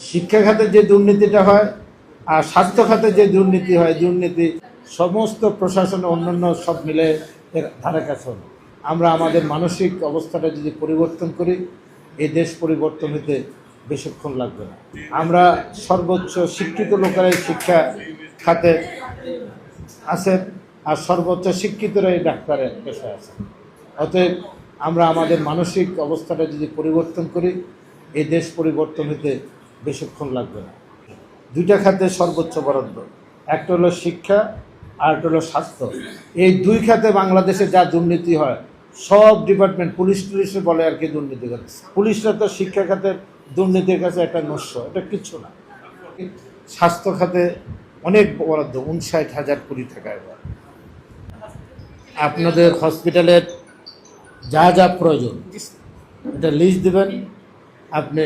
শিক্ষা খাতে যে দুর্নীতিটা হয় আর স্বাস্থ্য খাতে যে দুর্নীতি হয়, দুর্নীতি সমস্ত প্রশাসন অন্যান্য সব মিলে এর ধারে কাছে না। আমরা আমাদের মানসিক অবস্থাটা যদি পরিবর্তন করি, এই দেশ পরিবর্তন হতে বেশিক্ষণ লাগবে না। আমরা সর্বোচ্চ শিক্ষিত লোকেরাই শিক্ষা খাতে আছেন আর সর্বোচ্চ শিক্ষিতরাই ডাক্তারের পেশায় আছেন। অতএব আমরা আমাদের মানসিক অবস্থাটা যদি পরিবর্তন করি, এই দেশ পরিবর্তন হতে বেশিক্ষণ লাগবে না। দুইটা খাতে সর্বোচ্চ বরাদ্দ, একটা হলো শিক্ষা আর একটা হলো স্বাস্থ্য। এই দুই খাতে বাংলাদেশে যা দুর্নীতি হয়, সব ডিপার্টমেন্ট, পুলিশে বলে আর কি দুর্নীতি করে। পুলিশরা তো শিক্ষা খাতের দুর্নীতির কাছে একটা নস্য, এটা কিচ্ছু না। স্বাস্থ্য খাতে অনেক বরাদ্দ, 59,000 কোটি টাকা। এবার আপনাদের হসপিটালের যা যা প্রয়োজন এটা লিস্ট দেবেন। আপনি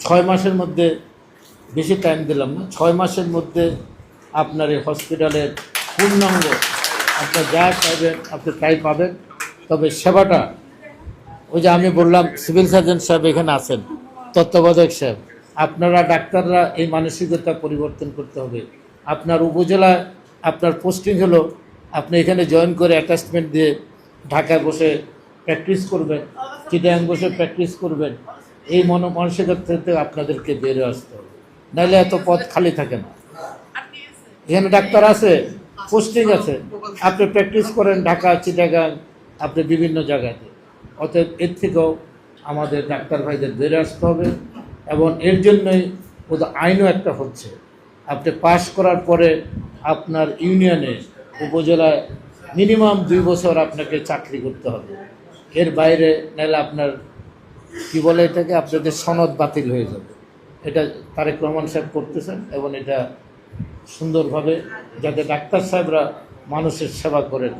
6 মাসের মধ্যে, বেশি টাইম দিলাম না, 6 মাসের মধ্যে আপনার এই হসপিটালের পূর্ণাঙ্গ আপনার যা চাইবেন আপনি তাই পাবেন। তবে সেবাটা, ওই যে আমি বললাম সিভিল সার্জন সাহেব এখানে আছেন, তত্ত্বাবধায়ক সাহেব, আপনারা ডাক্তাররা এই মানসিকতা পরিবর্তন করতে হবে। আপনার উপজেলায় আপনার পোস্টিং হলো, আপনি এখানে জয়েন করে অ্যাটাচমেন্ট দিয়ে ঢাকায় বসে প্র্যাকটিস করবেন, চিটাগাং বসে প্র্যাকটিস করবেন। এই মানসিকতা থেকে আপনাদেরকে বেরিয়ে আসতে হবে, নাহলে এত পদ খালি থাকে না। এখানে ডাক্তার আছে, পোস্টিং আছে, আপনি প্র্যাকটিস করেন ঢাকা, চিটাগাং, আপনি বিভিন্ন জায়গাতে। অতএব এর থেকেও আমাদের ডাক্তার ভাইদের বেরিয়ে আসতে হবে। এবং এর জন্যই আইনও একটা হচ্ছে, আপনি পাশ করার পরে আপনার ইউনিয়নে, উপজেলায় মিনিমাম 2 বছর আপনাকে চাকরি করতে হবে। এর বাইরে নাহলে আপনার কি বলে এটাকে, আপনাদের সনদ বাতিল হয়ে যাবে। এটা তারেক রহমান সাহেব করতেছেন এবং এটা সুন্দরভাবে, যাতে ডাক্তার সাহেবরা মানুষের সেবা করেন